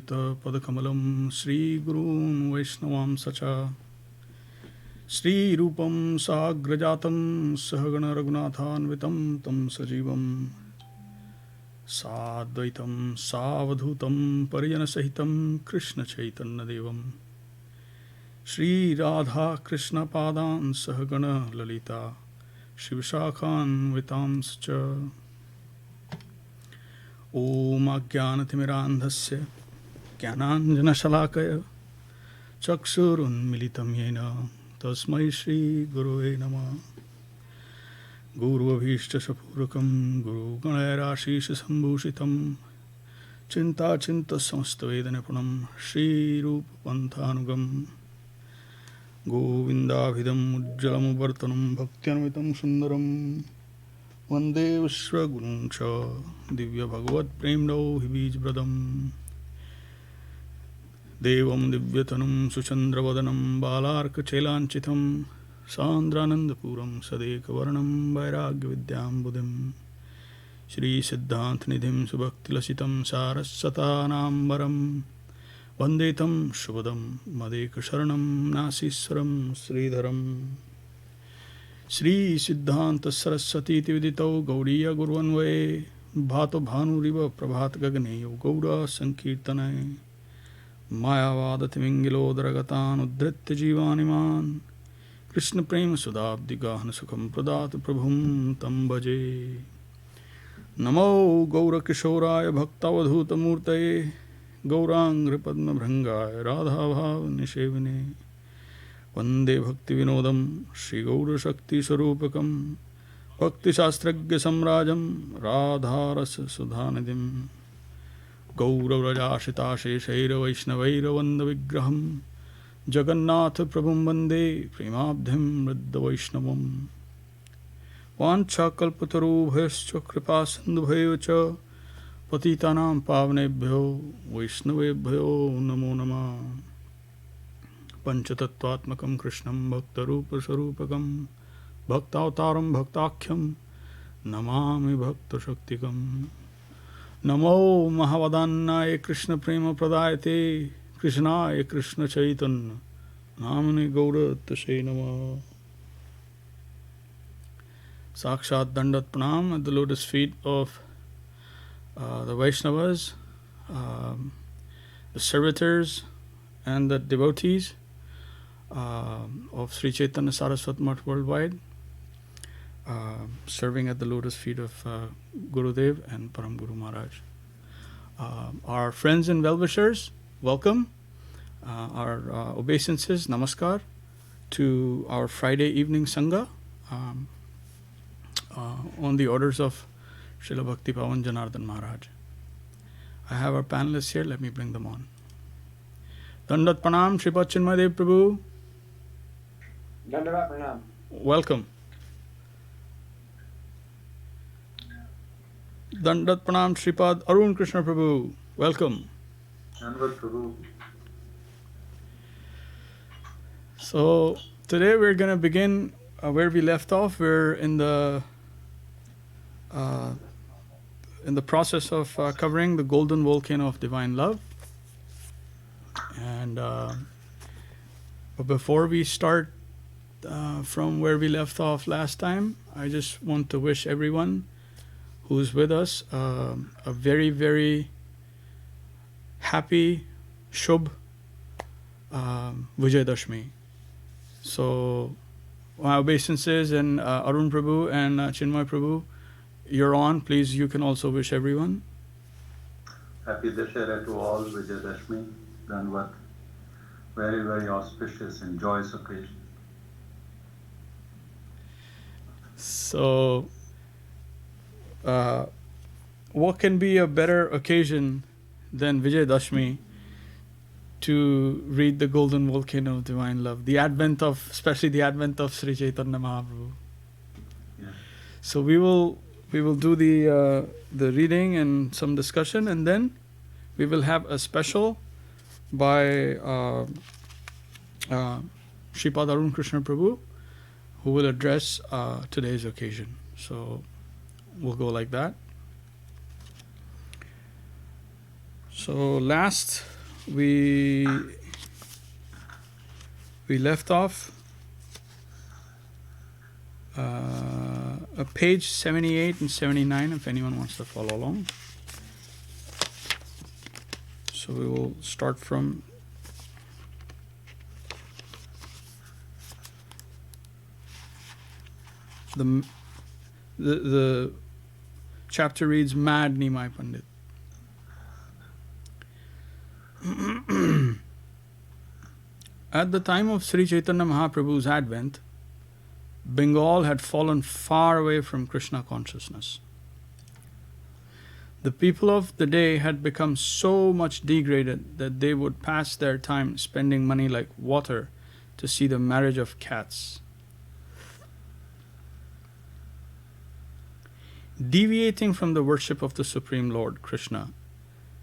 Yuta Padakamalam Sri Gurun Vaishnavam Sacha Sri Rupam Sagrajatam Sahagana Raghunathan Vitam Tam Sajivam Sadvaitam Savadhutam Pariyana Sahitam Krishna Chaitanya Devam Shri Radha Krishna Padan Sahagana Lalita Shivashakhan Vitamscha Om Ajnanatimirandhasya Jnananjanashalakaya Chakshurun Militam Yena Tasmai Shri Gurave Namah Guru Abhishta Sapurakam Guru Ganera Ashisha Sambhushitam Chinta Chinta Samstavedanapunam Shri Rupa Panthanugam Govindabhidam Ujjalam Vartanam Bhaktianvitam Sundaram Vande Vishwaguruncha Divya Bhagavad Premno Hibij Bradam Devam Divyatanam Suchandravadanam Balarka Chelanchitam Sandranandapuram Sadekavarnam Vairagya Vidyam Buddhim Shri Siddhant Nidhim Subhaktilasitam Sarassatanam Varam Vandetam Shubhadam Madeka Sharanam Nasiswaram Śrīdharam Shri Siddhanta Saraswati Vidito Gauriya Gurvanvaye Bhato Bhanuriva Prabhat Gagneyo Gaura Sankirtanay Mayavadatimingilo Dragatan Udritya Jivaniman Krishna Prema Sudabdi Gahana Sukham Pradata Prabhum Tam Bhaje Namo Gaura Kishoraya Bhaktavadhuta Murtaye Gaurang Padma Bhrangaya Radha Bhav Nishevine Vande Bhakti Vinodam Shri Gaura Shakti Sarupakam Bhakti Shastragya Samrajam Radha Rasa Sudhanidhim Gaura Vrajashita Sheshaira Vaishnavaira Vanda Vigraham Jagannatha Prabhum Vande Premabdhim Riddha Vaishnavam Vancha Kalpataru Bhayascha Kripa Sindhubhayocha Patitanam Pavnebhyo Vaishnavebhyo Namo Namah Panchatattvatmakam Krishnam Bhaktarupa Sarupakam Bhaktavtaram Bhaktakyam Namami Bhakta Shaktikam Namo Mahavadannaya Krishna Prema Pradayate Krishnaya Krishna Chaitanya Namani Gaura Tashe Namah Sakshat Dandat Pranam at the lotus feet of the Vaishnavas, the servitors and the devotees of Sri Chaitanya Saraswat Math worldwide, serving at the lotus feet of Gurudev and Param Guru Mahārāj. Our friends and well-wishers, welcome. Our obeisances, namaskar, to our Friday evening Sangha on the orders of Srila Bhakti Pavan Janardhan Mahārāj. I have our panelists here, let me bring them on. Dandat Pranam, Shripad Chinmayadev Prabhu. Dandavat Pranam. Welcome. Dandat Pranam, Shripad Arun Krishna Prabhu. Welcome. Dandavat Prabhu. So today we're going to begin where we left off. We're in the process of covering the golden volcano of divine love. And but before we start from where we left off last time, I just want to wish everyone who's with us a very, very happy Shubh Vijayadashmi. So my obeisances and Arun Prabhu and Chinmay Prabhu, you're on. Please, you can also wish everyone. Happy Dashera to all, Vijayadashmi, Dandavat. Very, very auspicious and joyous occasion. So, what can be a better occasion than Vijayadashmi to read the golden volcano of divine love, especially the advent of Sri Chaitanya Mahaprabhu. Yeah. So we will do the reading and some discussion, and then we will have a special by Shripad Arun Krishna Prabhu, who will address today's occasion. So we'll go like that. So last we left off page 78 and 79 if anyone wants to follow along. So we will start from the chapter reads Mad Nimai Pandit. At the time of Śrī Chaitanya Mahaprabhu's advent, Bengal had fallen far away from Krishna consciousness. The people of the day had become so much degraded that they would pass their time spending money like water to see the marriage of cats. Deviating from the worship of the Supreme Lord, Krishna,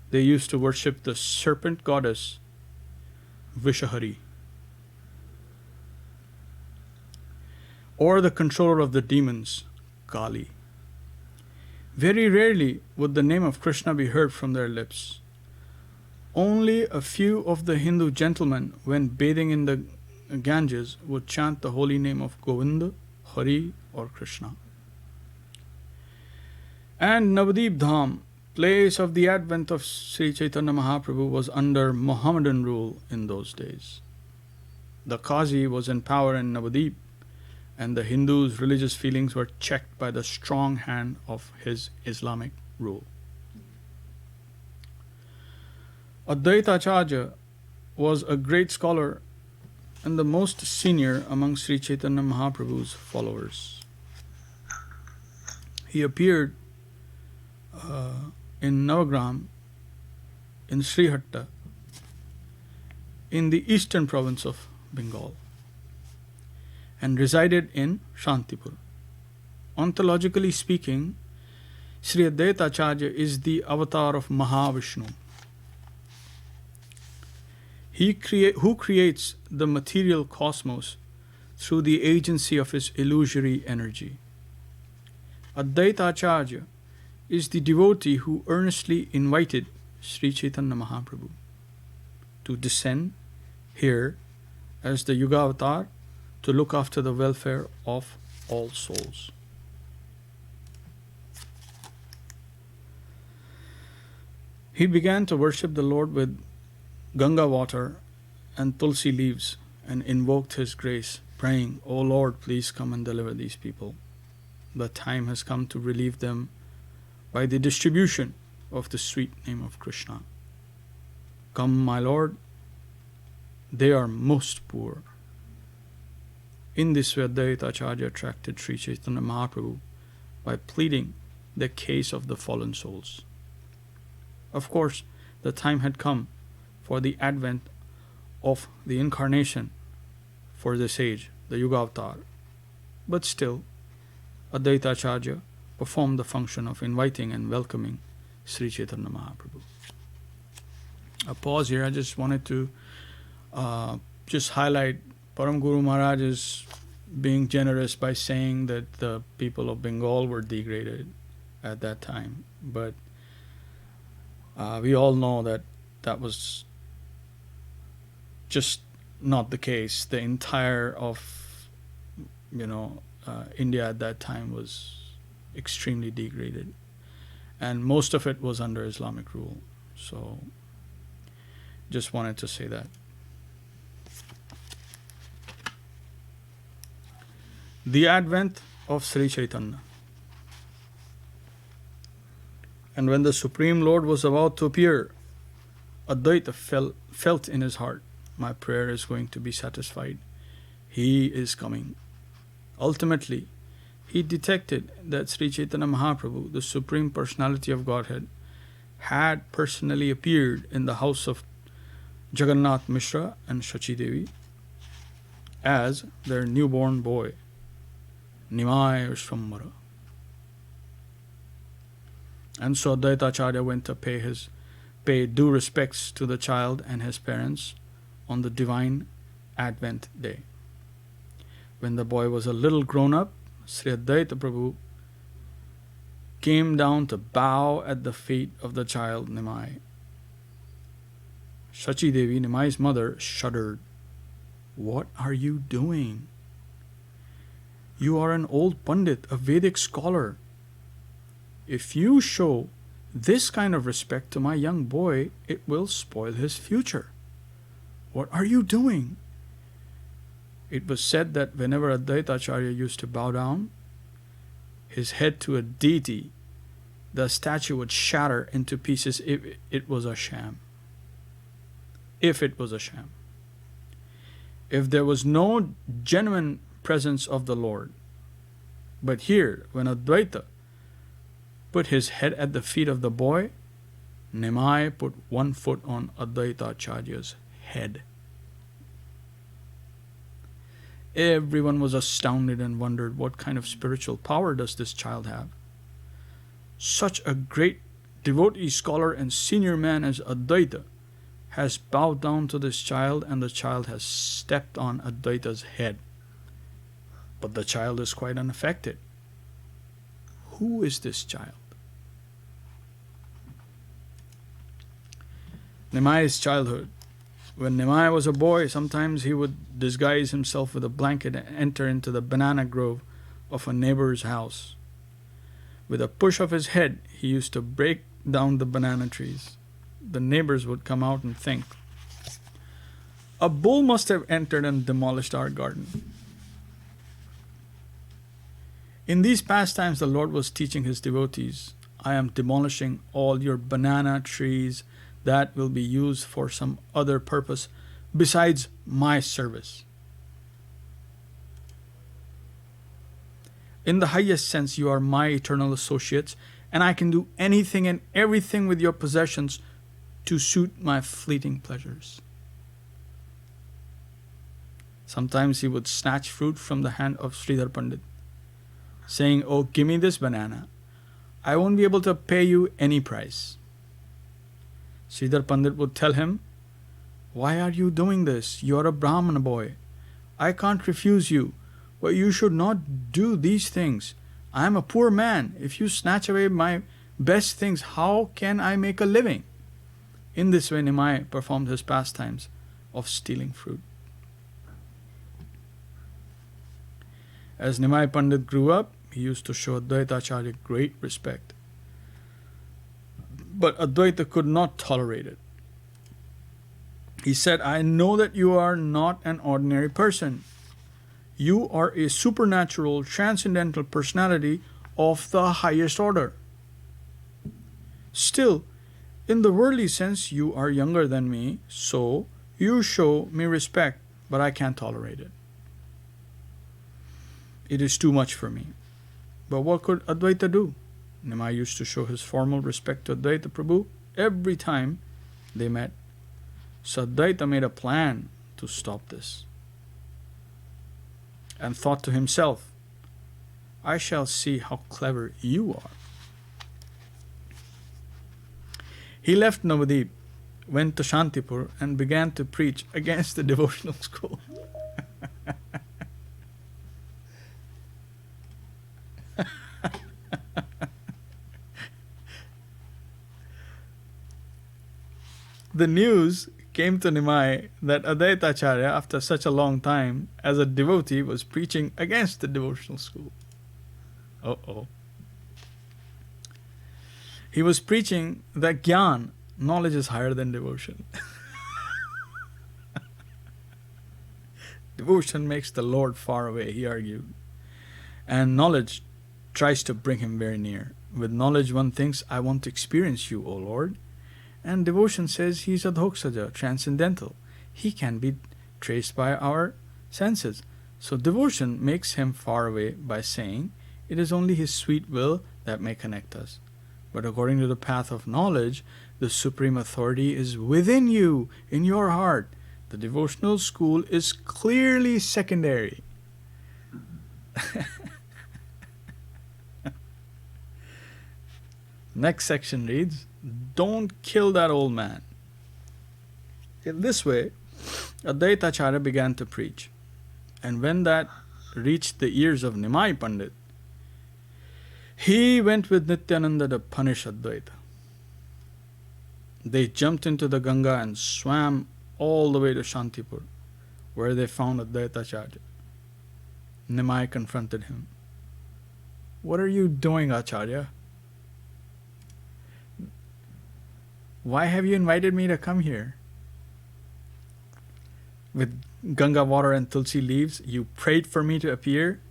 they used to worship the serpent goddess Vishahari, or the controller of the demons, Kali. Very rarely would the name of Krishna be heard from their lips. Only a few of the Hindu gentlemen, when bathing in the Ganges, would chant the holy name of Govinda, Hari, or Krishna. And Navadip Dham, place of the advent of Śrī Chaitanya Mahaprabhu, was under Mohammedan rule in those days. The Qazi was in power in Navadip, and the Hindus' religious feelings were checked by the strong hand of his Islamic rule. Advaita Acharya was a great scholar and the most senior among Śrī Chaitanya Mahaprabhu's followers. He appeared in Navagram, in Srihatta, in the eastern province of Bengal, and resided in Shantipur. Ontologically speaking, Sri Advaita Acharya is the avatar of Mahavishnu. Who creates the material cosmos through the agency of his illusory energy. Advaita Acharya is the devotee who earnestly invited Śrī Chaitanya Mahaprabhu to descend here as the Yuga Avatar to look after the welfare of all souls. He began to worship the Lord with Ganga water and tulsi leaves and invoked His grace, praying, "O Lord, please come and deliver these people. The time has come to relieve them by the distribution of the sweet name of Krishna. Come, my Lord, they are most poor." In this way, Advaita Acharya attracted Śrī Chaitanya Mahaprabhu by pleading the case of the fallen souls. Of course, the time had come for the advent of the incarnation for this age, the Yuga Avatar. But still, Advaita Acharya performed the function of inviting and welcoming Śrī Chaitanya Mahaprabhu. A pause here. I just wanted to just highlight Param Guru Mahārāj is being generous by saying that the people of Bengal were degraded at that time. But we all know that that was just not the case. The entire of India at that time was extremely degraded, and most of it was under Islamic rule. So just wanted to say that. The advent of Śrī Chaitanya. And when the Supreme Lord was about to appear, Advaita felt in his heart, "My prayer is going to be satisfied. He is coming." Ultimately, he detected that Śrī Chaitanya Mahaprabhu, the Supreme Personality of Godhead, had personally appeared in the house of Jagannath Mishra and Shachi Devi as their newborn boy, Nimai Vishwamara. And so Advaita Acharya went to pay due respects to the child and his parents on the divine Advent day. When the boy was a little grown up, Sri Advaita Prabhu came down to bow at the feet of the child Nimai Shachi Devi, Nimai's mother, shuddered. What are you doing? You are an old Pandit, a Vedic scholar. If you show this kind of respect to my young boy, it will spoil his future. What are you doing? It was said that whenever Advaita Acharya used to bow down his head to a deity, the statue would shatter into pieces if it was a sham. If it was a sham. If there was no genuine presence of the Lord. But here, when Advaita put his head at the feet of the boy, Nimai put one foot on Advaita Acharya's head. Everyone was astounded and wondered, what kind of spiritual power does this child have? Such a great devotee, scholar and senior man as Advaita has bowed down to this child, and the child has stepped on Advaita's head. But the child is quite unaffected. Who is this child? Nimai's childhood. When Nimai was a boy, sometimes he would disguise himself with a blanket and enter into the banana grove of a neighbor's house. With a push of his head, he used to break down the banana trees. The neighbors would come out and think, a bull must have entered and demolished our garden. In these pastimes, the Lord was teaching his devotees, I am demolishing all your banana trees that will be used for some other purpose besides my service. In the highest sense, you are my eternal associates, and I can do anything and everything with your possessions to suit my fleeting pleasures. Sometimes he would snatch fruit from the hand of Śrīdhar Pandit, saying, oh, give me this banana. I won't be able to pay you any price. Śrīdhar Pandit would tell him, why are you doing this? You are a Brahmana boy. I can't refuse you, but you should not do these things. I am a poor man. If you snatch away my best things, how can I make a living? In this way, Nimai performed his pastimes of stealing fruit. As Nimai Pandit grew up, he used to show Advaita Acharya great respect. But Advaita could not tolerate it. He said, I know that you are not an ordinary person. You are a supernatural, transcendental personality of the highest order. Still, in the worldly sense, you are younger than me, so you show me respect, but I can't tolerate it. It is too much for me. But what could Advaita do? Nimai used to show his formal respect to Advaita Prabhu every time they met. So Advaita made a plan to stop this and thought to himself, I shall see how clever you are. He left Navadip, went to Shantipur and began to preach against the devotional school. The news came to Nimai that Advaita Acharya, after such a long time as a devotee, was preaching against the devotional school. He was preaching that Gyan, knowledge is higher than devotion. Devotion makes the Lord far away, he argued. And knowledge tries to bring him very near. With knowledge one thinks, I want to experience you, O Lord. And devotion says he is adhoksaja, transcendental. He can be traced by our senses. So devotion makes him far away by saying, it is only his sweet will that may connect us. But according to the path of knowledge, the supreme authority is within you, in your heart. The devotional school is clearly secondary. Next section reads, don't kill that old man. In this way, Advaita Acharya began to preach. And when that reached the ears of Nimai Pandit, he went with Nityananda to punish Advaita. They jumped into the Ganga and swam all the way to Shantipur, where they found Advaita Acharya. Nimai confronted him. What are you doing, Acharya? Why have you invited me to come here? With Ganga water and tulsi leaves, you prayed for me to appear,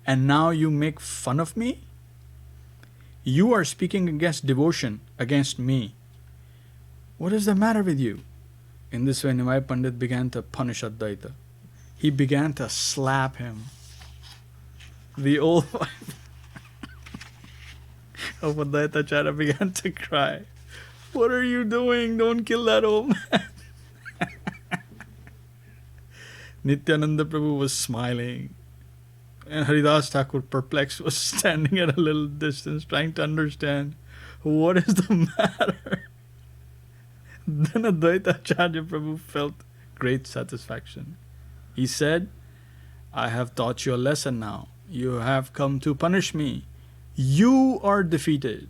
and now you make fun of me? You are speaking against devotion, against me. What is the matter with you? In this way, Nimai Pandit began to punish Advaita. He began to slap him. The old wife of Advaita Acharya began to cry. What are you doing? Don't kill that old man. Nityananda Prabhu was smiling. And Haridas Thakur, perplexed, was standing at a little distance trying to understand what is the matter. Then Advaita Acharya Prabhu felt great satisfaction. He said, I have taught you a lesson now. You have come to punish me. You are defeated.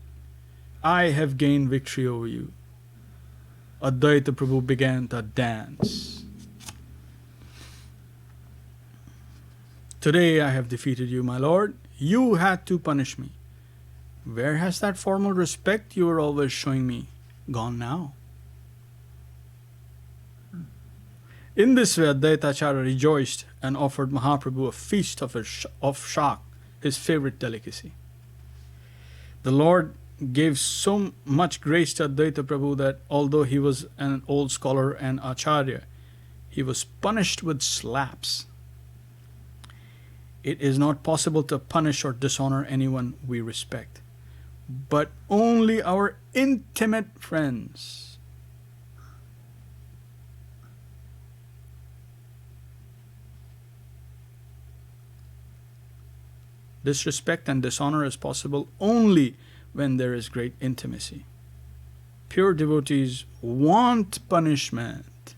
I have gained victory over you. Advaita Prabhu began to dance. Today I have defeated you, my Lord. You had to punish me. Where has that formal respect you were always showing me gone now? In this way, Advaita Acharya rejoiced and offered Mahaprabhu a feast of shak, his favorite delicacy. The Lord gave so much grace to Advaita Prabhu that although he was an old scholar and Acharya, he was punished with slaps. It is not possible to punish or dishonor anyone we respect, but only our intimate friends. Disrespect and dishonor is possible only when there is great intimacy. Pure devotees want punishment.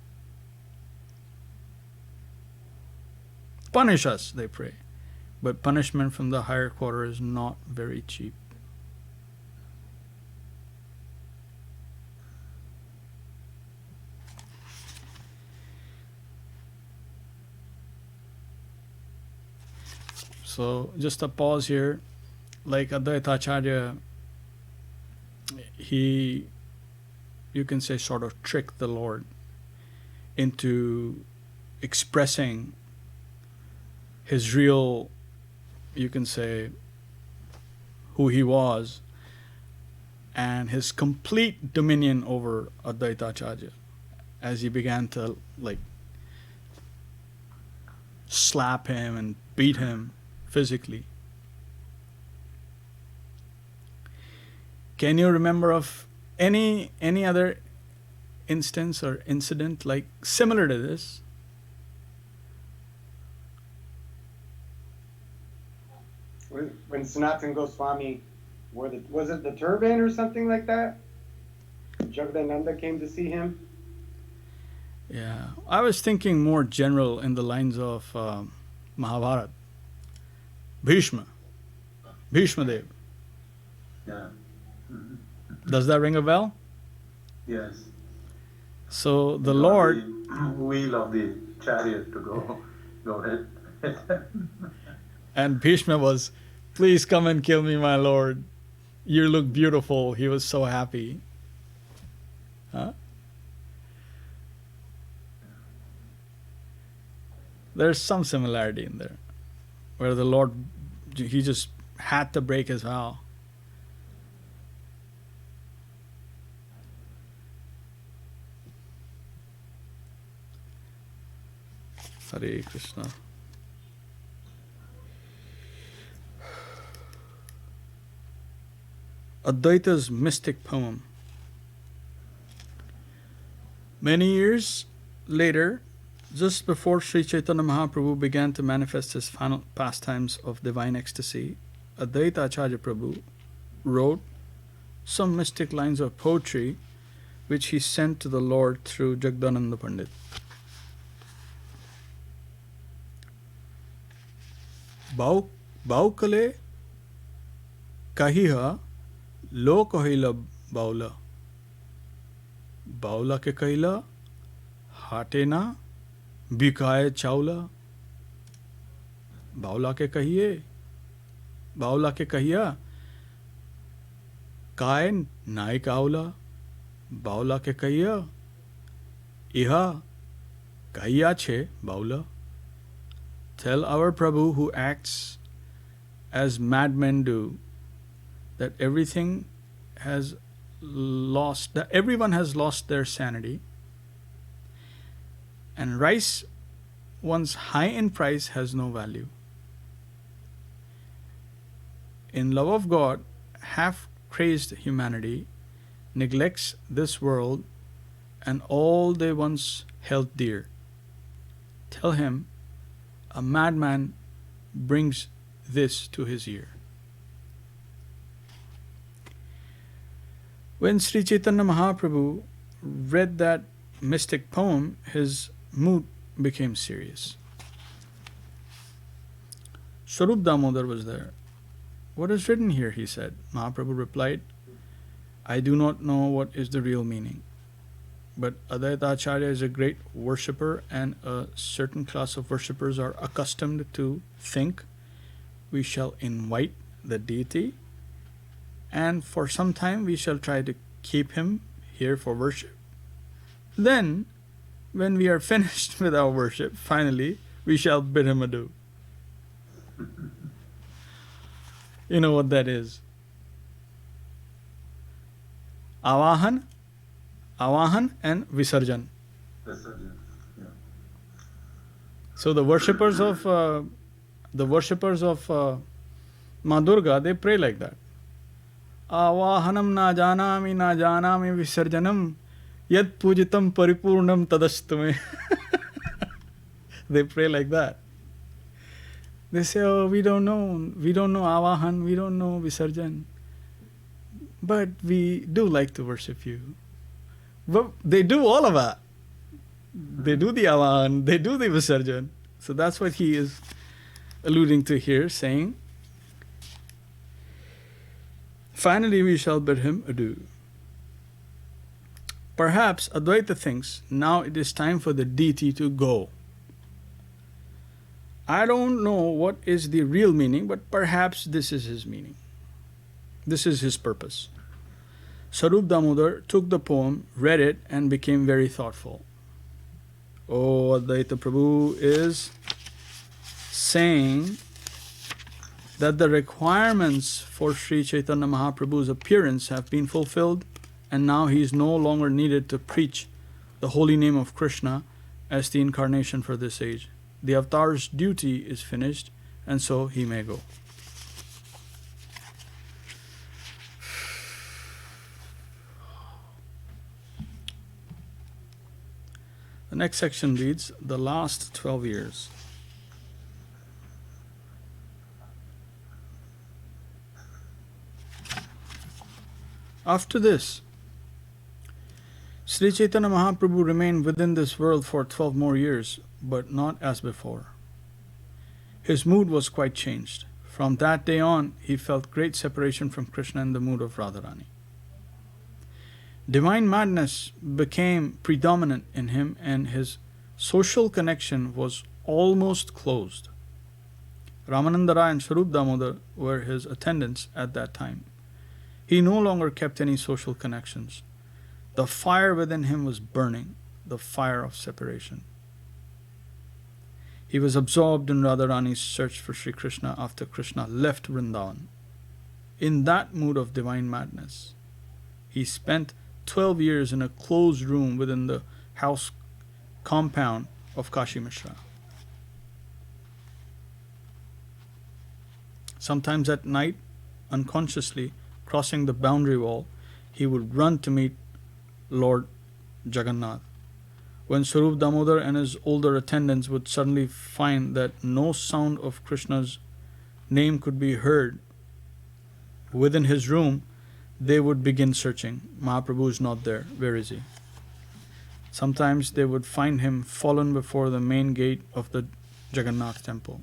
Punish us, they pray. But punishment from the higher quarter is not very cheap. So just a pause here. Like Advaita Acharya, he, you can say, sort of tricked the Lord into expressing his real, you can say, who he was and his complete dominion over Advaita Acharya as he began to like slap him and beat him physically. Can you remember of any other instance or incident like similar to this? When Sanatana Goswami was it the turban or something like that? Jagadananda came to see him. Yeah, I was thinking more general in the lines of Mahabharata. Bhishma Dev. Yeah. Does that ring a bell? Yes. So the You Lord, the wheel of the chariot to go ahead. and Bhishma was, please come and kill me, my Lord. You look beautiful. He was so happy. Huh? There's some similarity in there, where the Lord, he just had to break his vow. Hare Krishna. Advaita's mystic poem. Many years later, just before Sri Chaitanya Mahaprabhu began to manifest his final pastimes of divine ecstasy, Advaita Acharya Prabhu wrote some mystic lines of poetry which he sent to the Lord through Jagdananda Pandit. Baukale kahiha lo kahila baula Baula ke kaila, hate na, bikaye chaula. Baula ke kahiye, Baula ke kahiya, kain nai kaula. Baula ke kahiya, iha kahiya che Baula. Tell our Prabhu who acts as madmen do that everyone has lost their sanity, and rice once high in price has no value. In love of God, half-crazed humanity neglects this world and all they once held dear. Tell him a madman brings this to his ear. When Sri Chaitanya Mahaprabhu read that mystic poem, his mood became serious. Swarup Damodar was there. What is written here, he said. Mahaprabhu replied, I do not know what is the real meaning. But Advaita Acharya is a great worshipper, and a certain class of worshippers are accustomed to think we shall invite the deity, and for some time we shall try to keep him here for worship. Then, when we are finished with our worship, finally, we shall bid him adieu. You know what that is? Avahan and Visarjan. Visarjan, yeah. So the worshippers of Ma Durga, they pray like that. Avahanam na janami visarjanam yad pujitam paripurnam tadastume. They pray like that. They say, oh, we don't know Avahan, we don't know Visarjan, but we do like to worship you. But they do all of that. They do the Avahan, they do the Visarjan. So that's what he is alluding to here, saying, finally we shall bid him adieu. Perhaps Advaita thinks now it is time for the deity to go. I don't know what is the real meaning, but perhaps this is his meaning. This is his purpose. Swarup Damodar took the poem, read it, and became very thoughtful. Oh, Advaita Prabhu is saying that the requirements for Sri Chaitanya Mahaprabhu's appearance have been fulfilled, and now he is no longer needed to preach the holy name of Krishna as the incarnation for this age. The avatar's duty is finished, and so he may go. The next section reads, the last 12 years. After this, Sri Chaitanya Mahaprabhu remained within this world for 12 more years, but not as before. His mood was quite changed. From that day on, he felt great separation from Krishna in the mood of Radharani. Divine madness became predominant in him, and his social connection was almost closed. Ramananda Rai and Swarup Damodar were his attendants at that time. He no longer kept any social connections. The fire within him was burning, the fire of separation. He was absorbed in Radharani's search for Sri Krishna after Krishna left Vrindavan. In that mood of divine madness, he spent 12 years in a closed room within the house compound of Kashi Mishra. Sometimes at night, unconsciously crossing the boundary wall, he would run to meet Lord Jagannath. When Swarup Damodar and his older attendants would suddenly find that no sound of Krishna's name could be heard within his room, they would begin searching. Mahaprabhu is not there. Where is he? Sometimes they would find him fallen before the main gate of the Jagannath temple,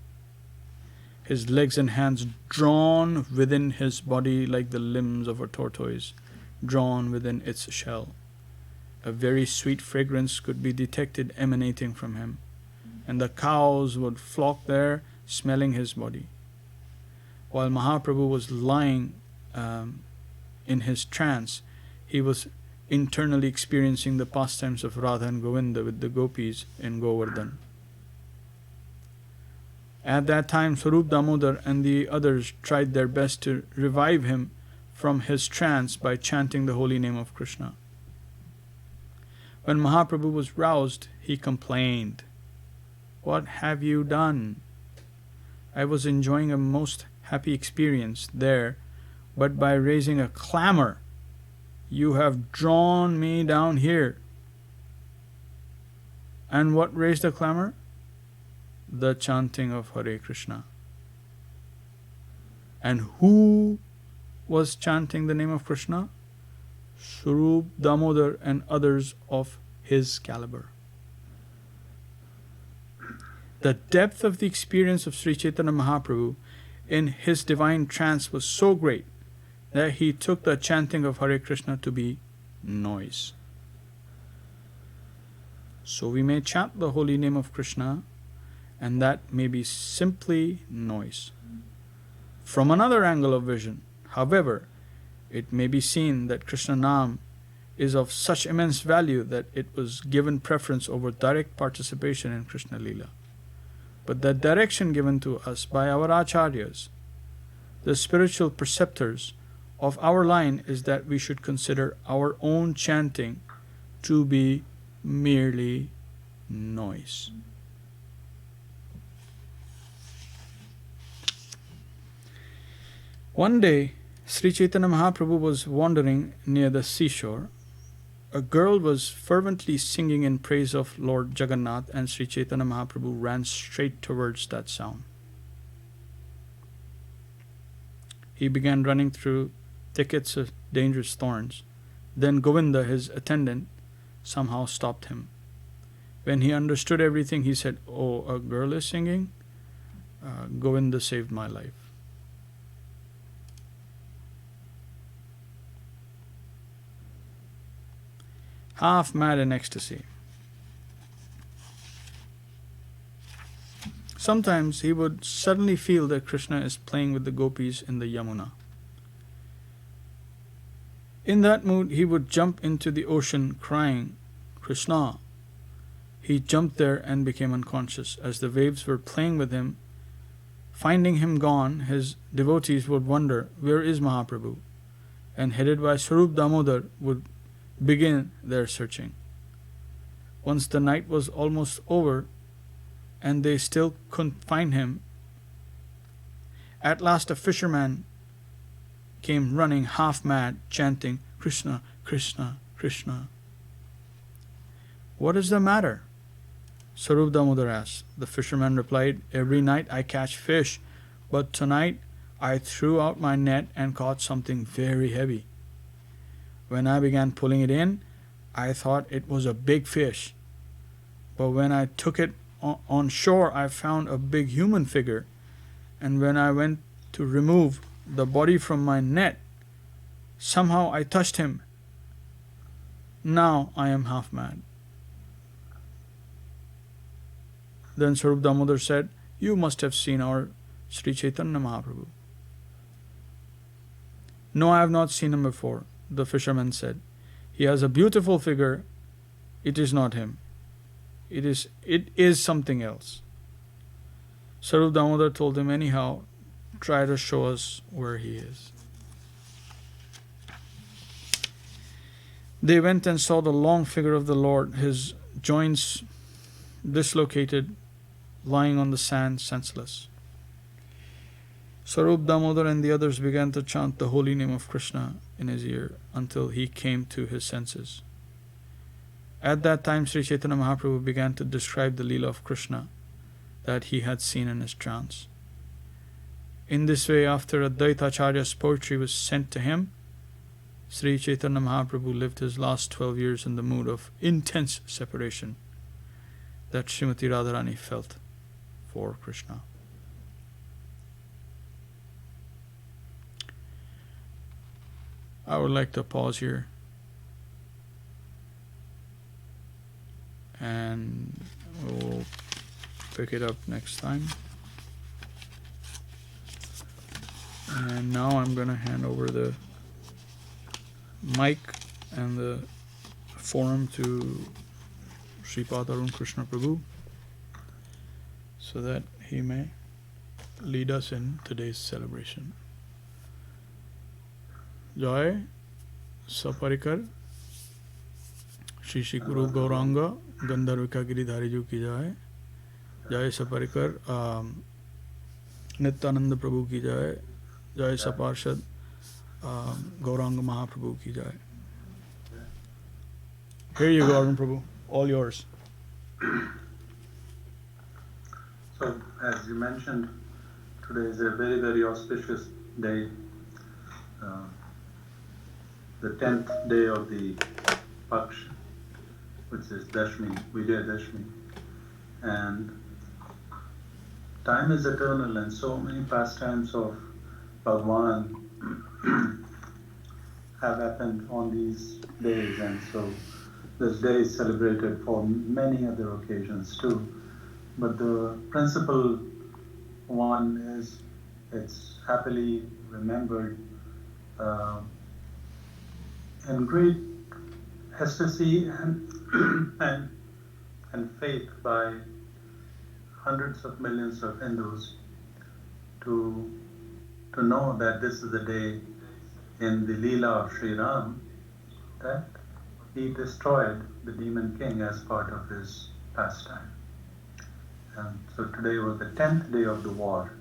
his legs and hands drawn within his body like the limbs of a tortoise drawn within its shell. a very sweet fragrance could be detected emanating from him, and the cows would flock there, smelling his body. While Mahaprabhu was lying in his trance, he was internally experiencing the pastimes of Radha and Govinda with the gopis in Govardhan. At that time, Swarup Damodar and the others tried their best to revive him from his trance by chanting the holy name of Krishna. When Mahaprabhu was roused, he complained, "What have you done? I was enjoying a most happy experience there, but by raising a clamor, you have drawn me down here." And what raised the clamor? The chanting of Hare Krishna. And who was chanting the name of Krishna? Swarup Damodar and others of his caliber. The depth of the experience of Sri Chaitanya Mahaprabhu in his divine trance was so great that he took the chanting of Hare Krishna to be noise. So we may chant the holy name of Krishna, and that may be simply noise. From another angle of vision, however, it may be seen that Krishna Nam is of such immense value that it was given preference over direct participation in Krishna Leela. But the direction given to us by our acharyas, the spiritual preceptors of our line, is that we should consider our own chanting to be merely noise. One day, Sri Chaitanya Mahaprabhu was wandering near the seashore. A girl was fervently singing in praise of Lord Jagannath, and Sri Chaitanya Mahaprabhu ran straight towards that sound. He began running through thickets of dangerous thorns. Then Govinda, his attendant, somehow stopped him. When he understood everything, he said, "Oh, a girl is singing? Govinda saved my life." Half mad in ecstasy. Sometimes he would suddenly feel that Krishna is playing with the gopis in the Yamuna. In that mood, he would jump into the ocean crying, "Krishna." He jumped there and became unconscious. As the waves were playing with him, finding him gone, his devotees would wonder, "Where is Mahaprabhu?" And headed by Swarup Damodar would begin their searching. Once the night was almost over and they still couldn't find him, at last a fisherman came running half mad, chanting, "Krishna, Krishna, Krishna." "What is the matter?" Swarup Damodar asked. The fisherman replied, "Every night I catch fish, but tonight I threw out my net and caught something very heavy. When I began pulling it in, I thought it was a big fish. But when I took it on shore, I found a big human figure. And when I went to remove the body from my net, somehow I touched him. Now I am half mad." Then Swarup Damodar said, "You must have seen our Sri Chaitanya Mahaprabhu." "No, I have not seen him before," the fisherman said. "He has a beautiful figure. It is not him. It is something else." Swarup Damodar told him, "Anyhow, try to show us where he is." They went and saw the long figure of the Lord, his joints dislocated, lying on the sand, senseless. Swarup Damodar and the others began to chant the holy name of Krishna in his ear until he came to his senses. At that time, Sri Chaitanya Mahaprabhu began to describe the Leela of Krishna that he had seen in his trance. In this way, after Advaita Acharya's poetry was sent to him, Sri Chaitanya Mahaprabhu lived his last 12 years in the mood of intense separation that Srimati Radharani felt for Krishna. I would like to pause here and we'll pick it up next time. And now I'm going to hand over the mic and the forum to Sripad Arun Krishna Prabhu so that he may lead us in today's celebration. Jai Saparikar Shri Shri Guru Gauranga Gandharvika Giridhari Ji ki jai. Jai Saparikar Nityananda Prabhu ki jai. Jai Saparshad Gauranga Mahaprabhu ki jai. Here you go, Arun Prabhu. All yours. So, as you mentioned, today is a very, very auspicious day. The 10th day of the Paksh, which is Dashmi, Vijay Dashmi. And time is eternal, and so many pastimes of Bhagwan have happened on these days, and so this day is celebrated for many other occasions too. But the principal one is it's happily remembered in great ecstasy and faith by hundreds of millions of Hindus to know that this is the day in the Leela of Sri Ram that he destroyed the demon king as part of his pastime. And so today was the 10th day of the war.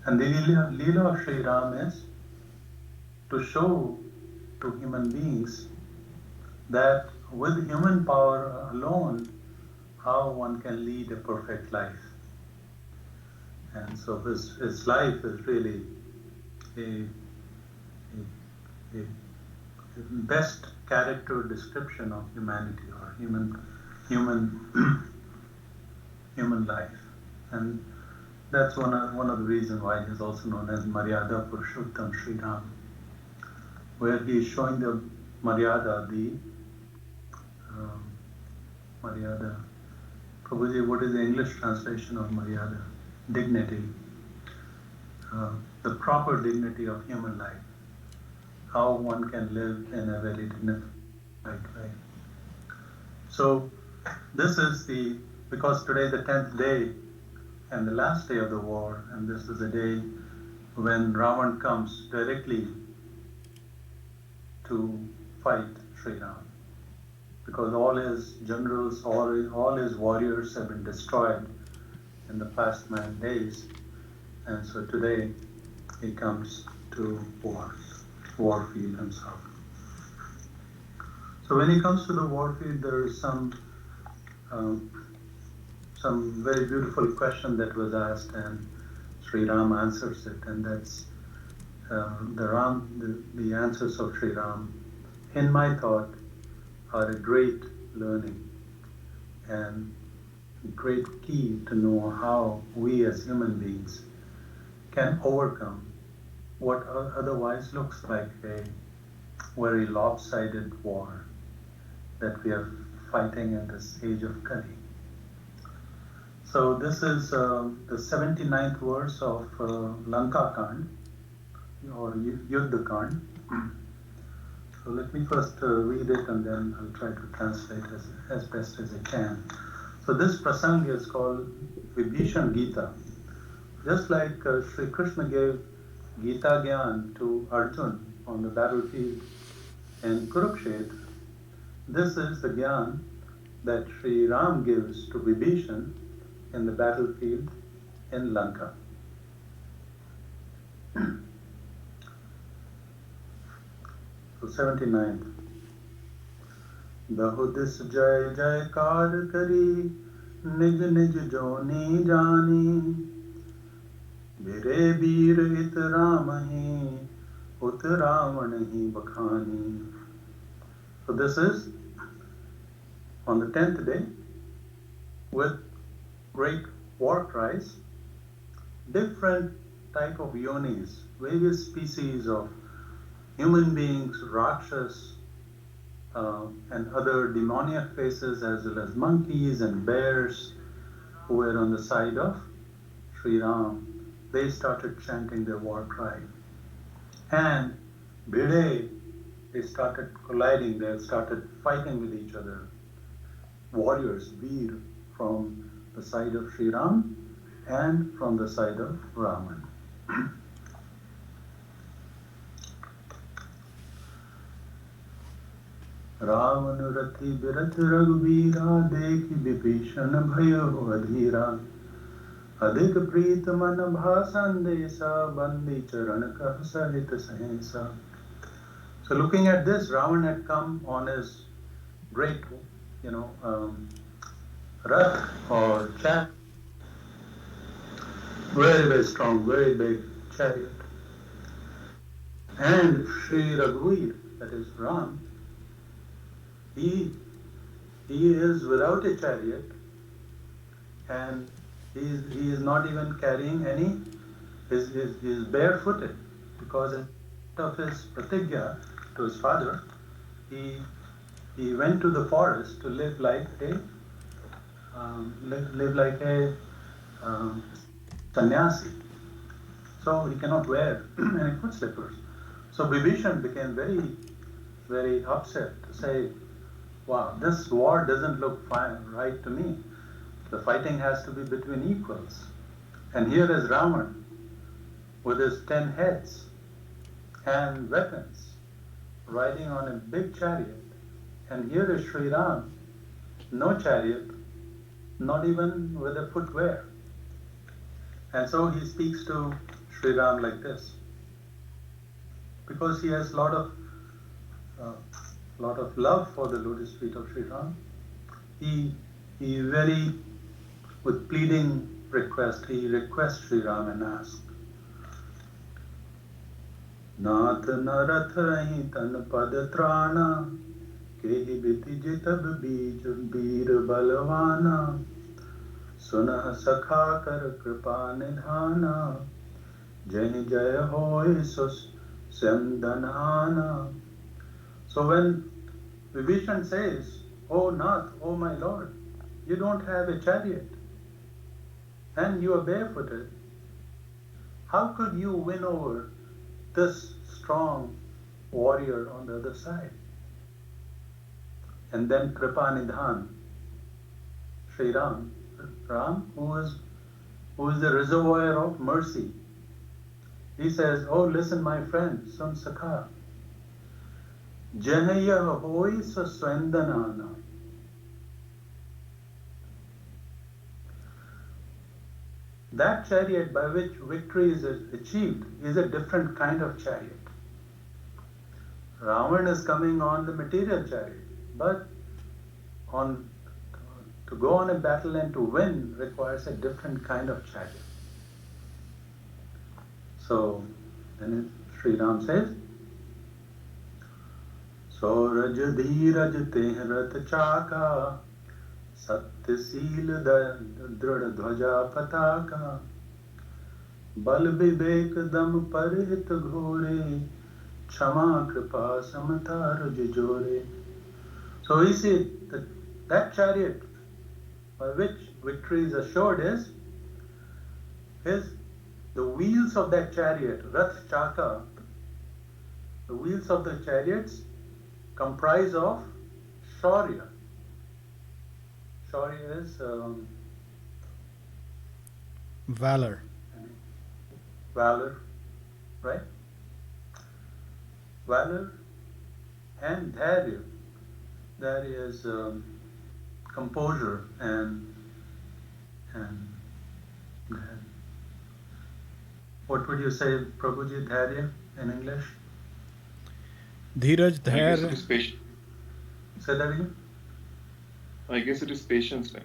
And the Leela of Sri Ram is to show to human beings that with human power alone, how one can lead a perfect life. And so his life is really a best character description of humanity or human life. And that's one of the reasons why he is also known as Maryada Purushottam Sri Ram, where he is showing the Maryada, Maryada. Prabhuji, what is the English translation of Maryada? Dignity. The proper dignity of human life. How one can live in a very dignified way. So this is because today is the 10th day and the last day of the war, and this is the day when Ravan comes directly to fight Sri Ram. Because all his generals, all his warriors have been destroyed in the past 9 days. And so today he comes to war field himself. So when he comes to the war field, there is some very beautiful question that was asked, and Sri Ram answers it, and that's the answers of Sri Ram, in my thought, are a great learning and a great key to know how we as human beings can overcome what otherwise looks like a very lopsided war that we are fighting in this age of Kali. So this is the 79th verse of Lanka Kand, or Yuddha Kand. So let me first read it, and then I'll try to translate as best as I can. So this prasang is called Vibhishan Gita. Just like Sri Krishna gave Gita Gyan to Arjun on the battlefield in Kurukshetra, this is the Gyan that Sri Ram gives to Vibhishan in the battlefield in Lanka. So 79th. Bahudis jai jai kar kari, nij nij joni jani, Vire veer it ramahi, ut ravanahi bakhani. So this is on the 10th day, with great war cries, different type of yonis, various species of human beings, Rakṣhas, and other demoniac faces as well as monkeys and bears who were on the side of Sri Ram, they started chanting their war cry. And Bhide, they started colliding, they started fighting with each other. Warriors, Veer, from the side of Sri Ram and from the side of Raman. Ravan रथि बिरथ रघुबीरा देखि विभीषण भयो अधीरा अधिक प्रीत मन भा संदेशा बंदी चरण कह सहित सहेसा. So looking at this, Ravan had come on his great, rath or chariot, very, very strong, very big chariot. And Sri Raghuveer, that is Ram, he is without a chariot, and he is not even carrying any, he is barefooted, because of his pratigya to his father, he went to the forest to live like a sannyasi. So he cannot wear any foot slippers. So Vibhishan became very, very upset to say, wow, this war doesn't look fine, right to me. The fighting has to be between equals. And here is Ravan with his 10 heads and weapons, riding on a big chariot. And here is Sri Ram, no chariot, not even with a footwear. And so he speaks to Sri Ram like this, because he has lot of love for the lotus feet of Sri Ram. He very, with pleading request, he requests Sri Ram and asks, नाथ नरथ रही तन पद त्राणा केहि बिति जितब बीज वीर बलवाना सुनह सखा कर कृपा निधाना जय जय होय सो स्यंदनाना. So when Vibhishan says, "Oh Nath, oh my Lord, you don't have a chariot and you are barefooted, how could you win over this strong warrior on the other side?" And then Kripa Nidhan, Sri Ram, who is the reservoir of mercy, he says, "Oh, listen, my friend, sun sakha, Janaya hoy sa swendanana." That chariot by which victory is achieved is a different kind of chariot. Ravan is coming on the material chariot, but to go on a battle and to win requires a different kind of chariot. So then Sri Ram says, "Sauraj dhiraj teh rath chaka सत्य seal दृढ़ ध्वजा पताका बल विवेक दम परिहित घोरे क्षमा कृपा समता रुज जोरे." So we see that chariot by which victory is assured is the wheels of that chariot, Rath Chaka, the wheels of the chariots comprise of Shaurya. Shaurya is valor. Valor, right? Valor and Dharya. Dharya is composure and what would you say, Prabhuji, Dharya in English? Dhiraj, I guess it Dhair. is patience. Say that again. I guess it is patience. Right?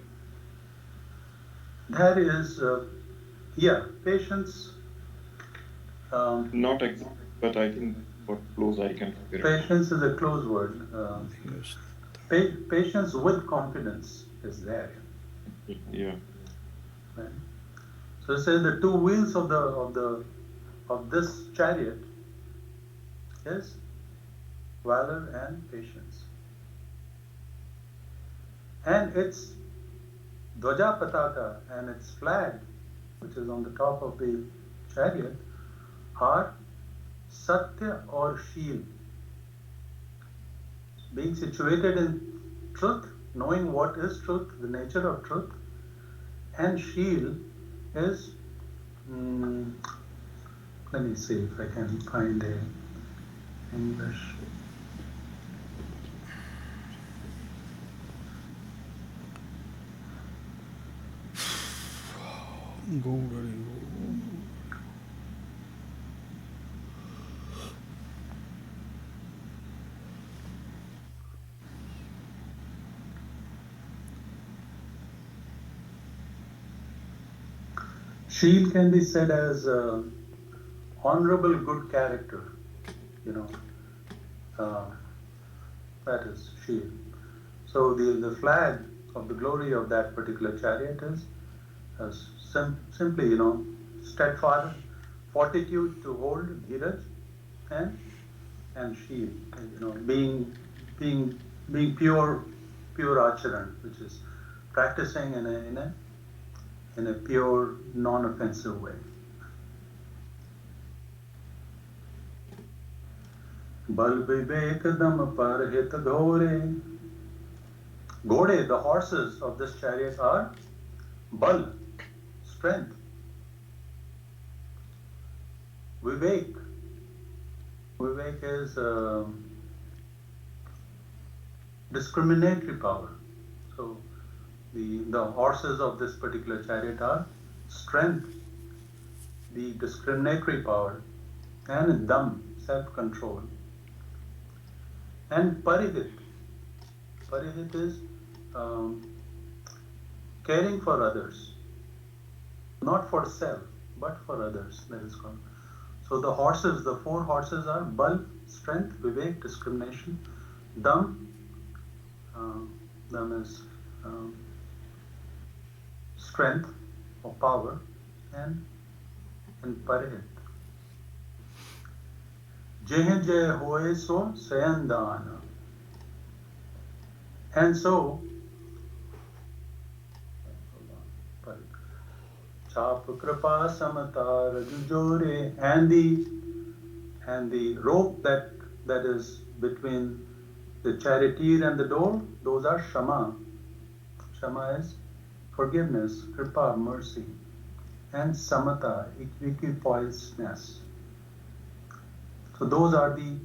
That is, patience. Not exactly, but I think what close I can figure it. Patience is a close word. Patience with confidence is there. Yeah. Right? So it says the two wheels of this chariot is valor and patience. And its Dvaja Pataka and its flag, which is on the top of the chariot, are Satya or Shīl. Being situated in truth, knowing what is truth, the nature of truth, and Shīl is, let me see if I can find a English. Shīl can be said as honorable good character, that is Shīl. So the flag of the glory of that particular chariot is simply, steadfast, fortitude to hold, dhiraj, and Shīl, being pure acharan, which is practicing in a pure, non-offensive way. Bal vivek dam parhit ghore. Ghode, the horses of this chariot, are bal, strength. Vivek is discriminatory power. So the horses of this particular chariot are strength, the discriminatory power, and dam, self-control. And parihit is caring for others, not for self, but for others. That is called. So the four horses are bal, strength, vivek, discrimination, dam. Dam is strength or power, and parihit. Jeh jeh hoye so sayandana. And so, chap kripa samata rajujore, and the rope that is between the charioteer and the door, those are shama. Shama is forgiveness, kripa, mercy, and samata, equipoiseness. So those are the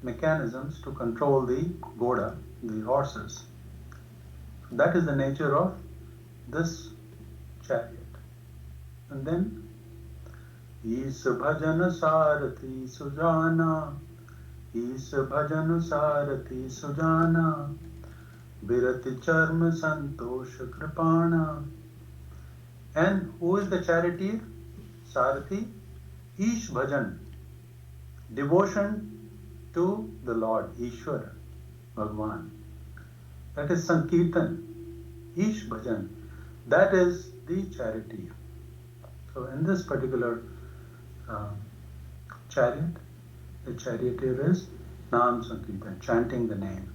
mechanisms to control the goda, the horses. That is the nature of this chariot. And then, Is bhajan sarathi sujana, Is bhajan sarathi sujana, Virati charma santosha kripana. And who is the charioteer? Sarathi, Ish bhajan, devotion to the Lord, Ishvara, Bhagwan. That is Sankirtan, Ish bhajan. That is the charioteer. So in this particular chariot, the charioteer is Nam Sankirtan, chanting the name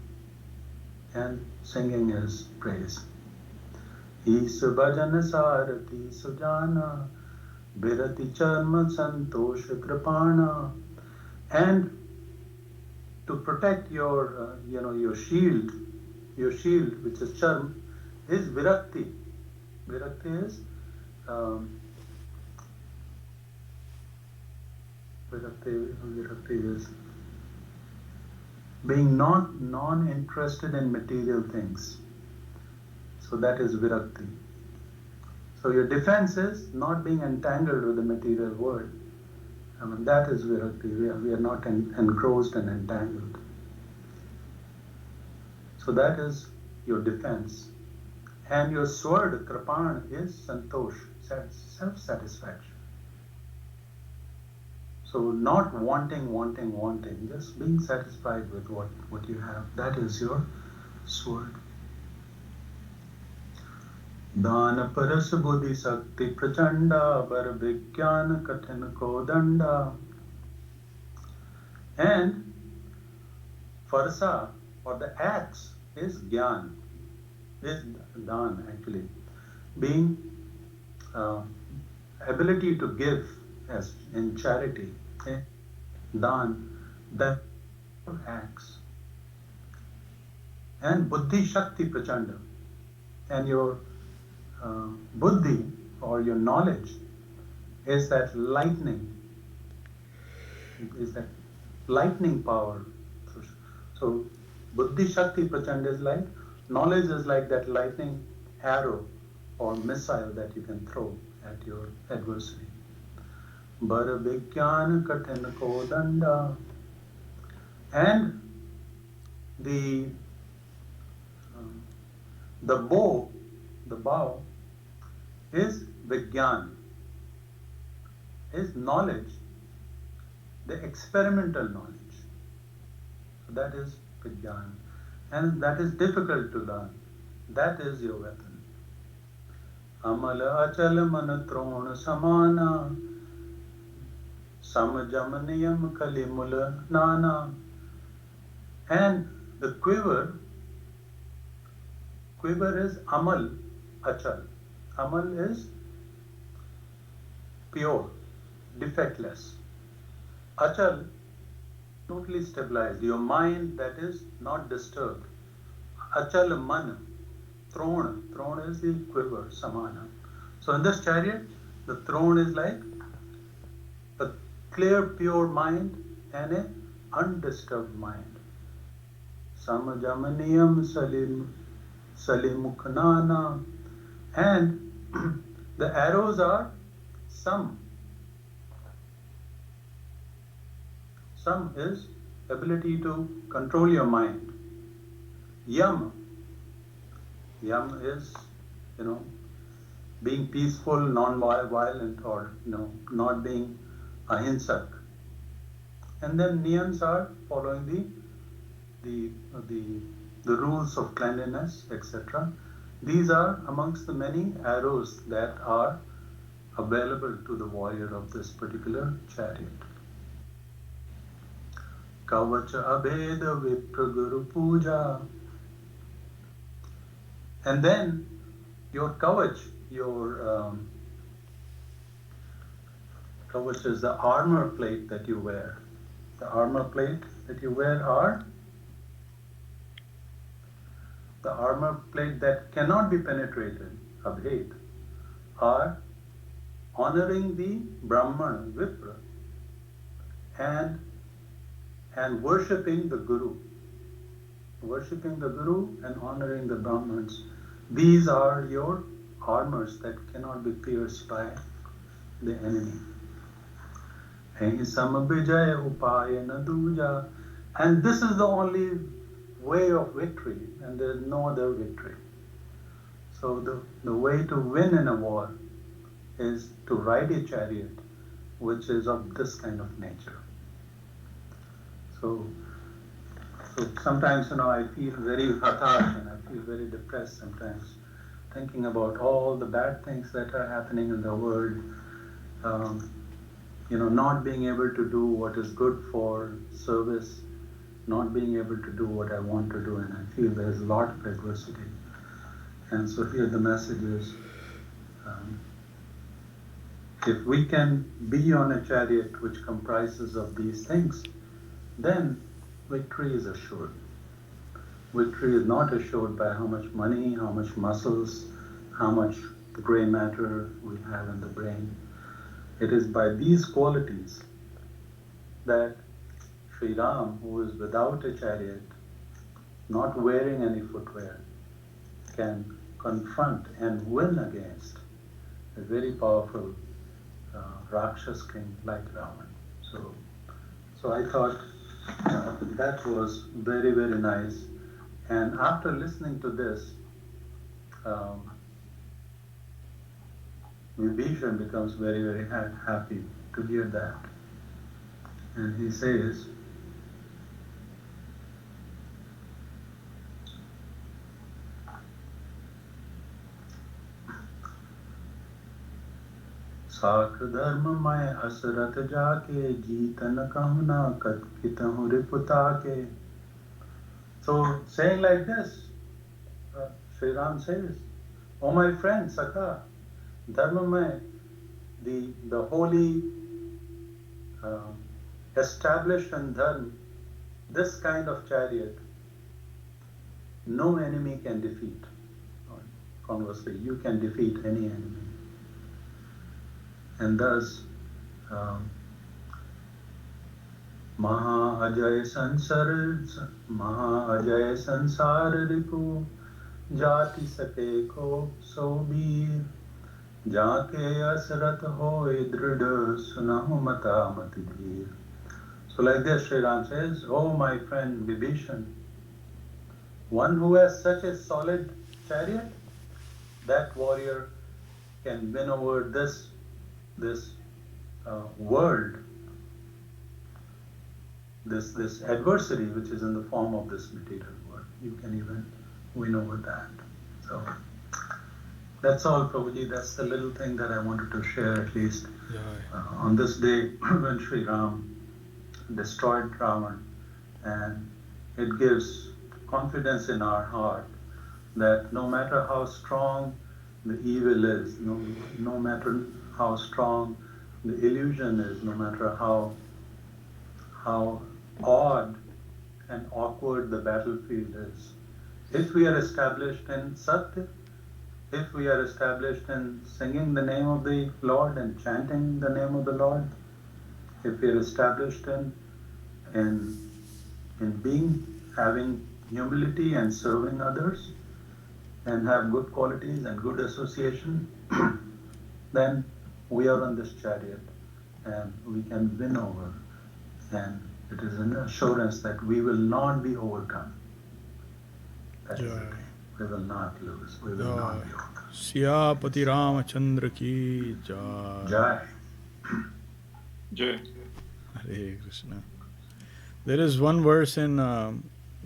and singing his praise. Is bhajan sarathi sujana, Virati charma santosha kripana. And to protect your shield, which is charm, is virakti. Virakti is being non-interested in material things. So that is virakti. So your defense is not being entangled with the material world. That is virakti. We are not engrossed and entangled. So that is your defense. And your sword, kripan, is santosh, self-satisfaction. So not wanting, just being satisfied with what you have. That is your sword. Dana paras buddhi sakti prachanda bar vigyan kathan kodanda. And farsa, or the axe, is gyan. is dan actually. Being ability to give as in charity, dan, that acts. And buddhi shakti prachanda. And your buddhi or your knowledge is that lightning power. So buddhi shakti prachanda is like, knowledge is like that lightning arrow or missile that you can throw at your adversary. Bar vigyan kathin ko danda. And the bow is vigyan, is knowledge, the experimental knowledge. So that is vigyan, and that is difficult to learn. That is your weapon. Amal achal man tron samana, samjam niyam kalimul nana. And the quiver is amal, achal. Amal is pure, defectless. Achal, totally stabilized. Your mind that is not disturbed. Achal man, throne is the quiver, samana. So in this chariot, the throne is like a clear, pure mind and an undisturbed mind. Samajamaniyam salimukhnana. And the arrows are some. Some is ability to control your mind. Yam is, being peaceful, non-violent, or not being ahimsak. And then niyams are following the rules of cleanliness, etc. These are amongst the many arrows that are available to the warrior of this particular chariot. Kavacha abheda vipra guru puja. And then your kavach, kavach is the armor plate that you wear. The armor plate that you wear are the armor plate that cannot be penetrated, abhed, are honoring the Brahman, Vipra, and worshipping the Guru. Worshipping the Guru and honoring the Brahmans. These are your armors that cannot be pierced by the enemy. And this is the only way of victory, and there is no other victory. So the way to win in a war is to ride a chariot which is of this kind of nature. So sometimes I feel very hatash and I feel very depressed sometimes, thinking about all the bad things that are happening in the world, not being able to do what is good for service, not being able to do what I want to do, and I feel there's a lot of adversity. And so here the message is, if we can be on a chariot which comprises of these things, then victory is assured. Victory is not assured by how much money, how much muscles, how much gray matter we have in the brain. It is by these qualities that Sri Ram, who is without a chariot, not wearing any footwear, can confront and win against a very powerful Rakṣhak king like Ravan. So I thought that was very, very nice. And after listening to this, Vibhishan becomes very, very happy to hear that. And he says, साख धर्म मैं असरत जाके जीतन कहना कितहु रिपुता के. So saying like this, Sri Ram says, "Oh my friend, Sakha, Dharma the holy established in Dharma, this kind of chariot, no enemy can defeat. Conversely, you can defeat any enemy. And thus, Maha Ajay Sansar Ripu Jati Sake Ko Sobir Jake Asrat Hoy Dhrida Sunahu Mata Matidhir." So like this, Sri Ram says, "Oh my friend Vibhishan, one who has such a solid chariot, that warrior can win over this world, this adversary which is in the form of this material world. You can even win over that." So that's all, Prabhuji. That's the little thing that I wanted to share, at least on this day when Sri Ram destroyed Ravan, and it gives confidence in our heart that no matter how strong the evil is, no matter how strong the illusion is, no matter how odd and awkward the battlefield is, if we are established in Satya, if we are established in singing the name of the Lord and chanting the name of the Lord, if we are established in having humility and serving others, and have good qualities and good association, then we are on this chariot and we can win over. And it is an assurance that we will not be overcome. That is the thing. We will not lose. We will not be overcome. Siyapati Ramachandra ki jai. Jai. Jai. Hare Krishna. There is one verse in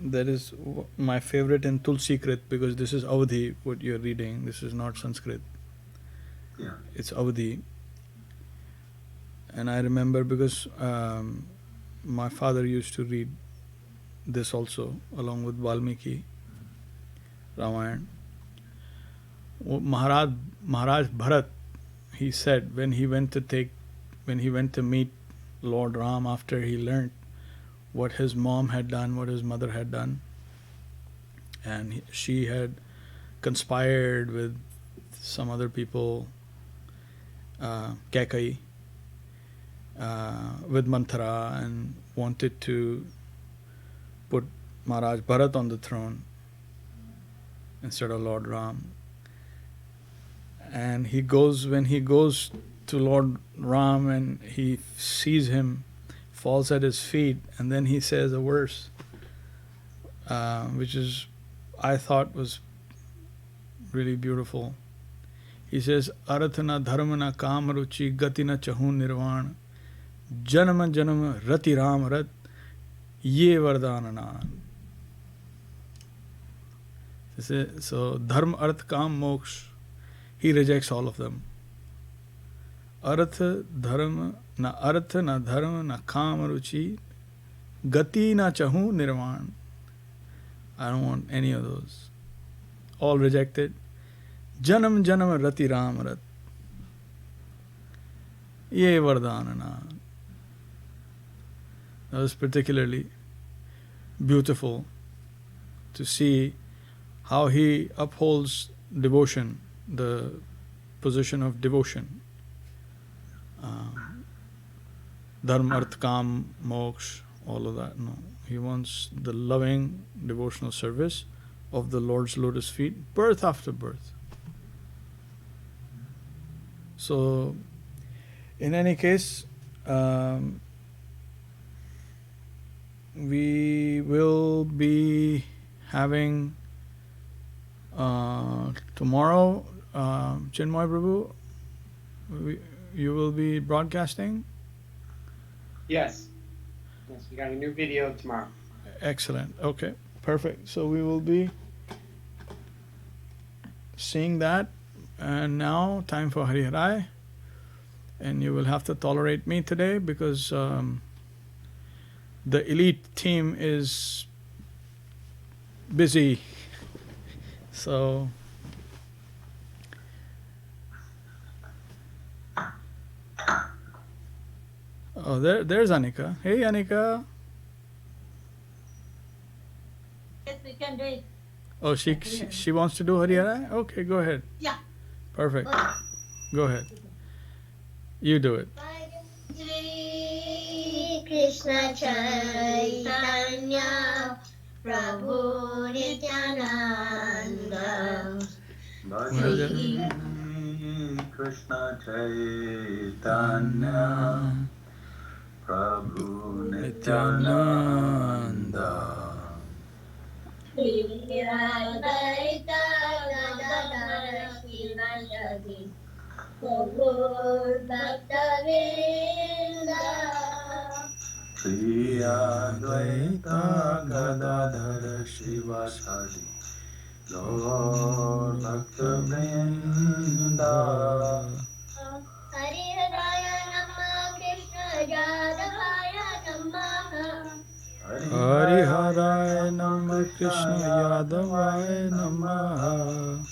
that is my favorite in Tulsi Krit, because this is Avadhi, what you're reading. This is not Sanskrit. Yeah. It's Avadhi. And I remember because my father used to read this also, along with Valmiki, Ramayana. Mahārāj Bharat, he said, when he went to meet Lord Ram after he learnt what his mom had done, what his mother had done, and she had conspired with some other people, Kaikai, with Manthara, and wanted to put Mahārāj Bharat on the throne instead of Lord Ram. And when he goes to Lord Ram and he sees him, falls at his feet, and then he says a verse, which is, I thought was really beautiful. He says, "Arathana dharmana kamaruchi gatina chahu nirvana janama janama rati ram rat ye vardhananan." So dharma, arth, kam, moksha, he rejects all of them. Artha, dharma, na artha, na dharma, na kama ruchi, gati na chahu nirvan. I don't want any of those. All rejected. Janam janam rati ram rat. Ye vardhanana. That was particularly beautiful to see how he upholds devotion, the position of devotion. Dharma, arth, kam, moksha, all of that. No. He wants the loving devotional service of the Lord's lotus feet, birth after birth. So, in any case, we will be having tomorrow, Chinmoy Prabhu, you will be broadcasting? Yes. Yes, we got a new video tomorrow. Excellent. Okay, perfect. So we will be seeing that. And now, time for Hari Harai. And you will have to tolerate me today because the elite team is busy. So there's Anika. Hey Anika. Yes, we can do it. Oh, she wants to do Harihara? Okay, go ahead. Yeah. Perfect. Go ahead. You do it. Shri Krishna Chaitanya Prabhu Nityananda Bhajani Krishna Chaitanya Prabhu Nityananda Shri Advaita Gadadhara Shivasadi Gaur Bhaktavinda Shri Advaita Gadadhara Shivasadi Gaur Bhaktavinda Harihara Namah Krishna Yadavaya Namah Hariharaya Namah Krishna Yadavaya Namah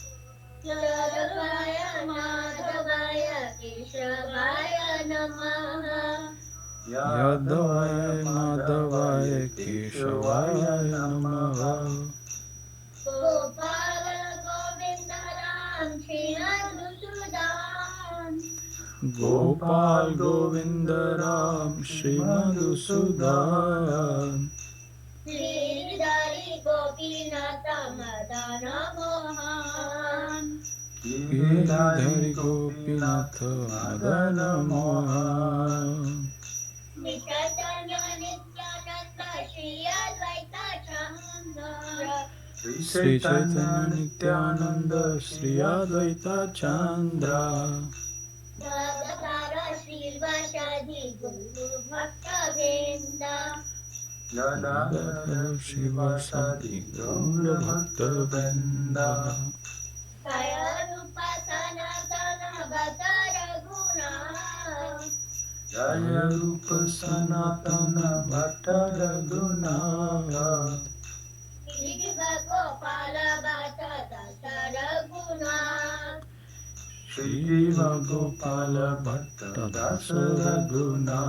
Yadavaya Madhavaya Keshavaya Namah Yadavaya Madhavaya Keshavaya Namah Gopala Govindaram Srimadhusudan Gopal Govindaram Srimadhusudan Śrīdhari Gopinatha Madana Mohan Giridhari Gopinatha Madana Mohan Chaitanya Nityananda Shri Advaita Chanda Sri Chaitanya Nityananda Sri Advaita Chandra Gadadhara Shivasadi Guru Bhaktavinda Gadadhara Shivasadi Gaura Bhaktavinda Kaya Rupa Sanatana Bhattara Guna Jaya Rupa Sanatana Bhattara Guna Jiva Gopala Bhatta Dasara Guna Shri Jiva Gopala Bhatta Dasara Guna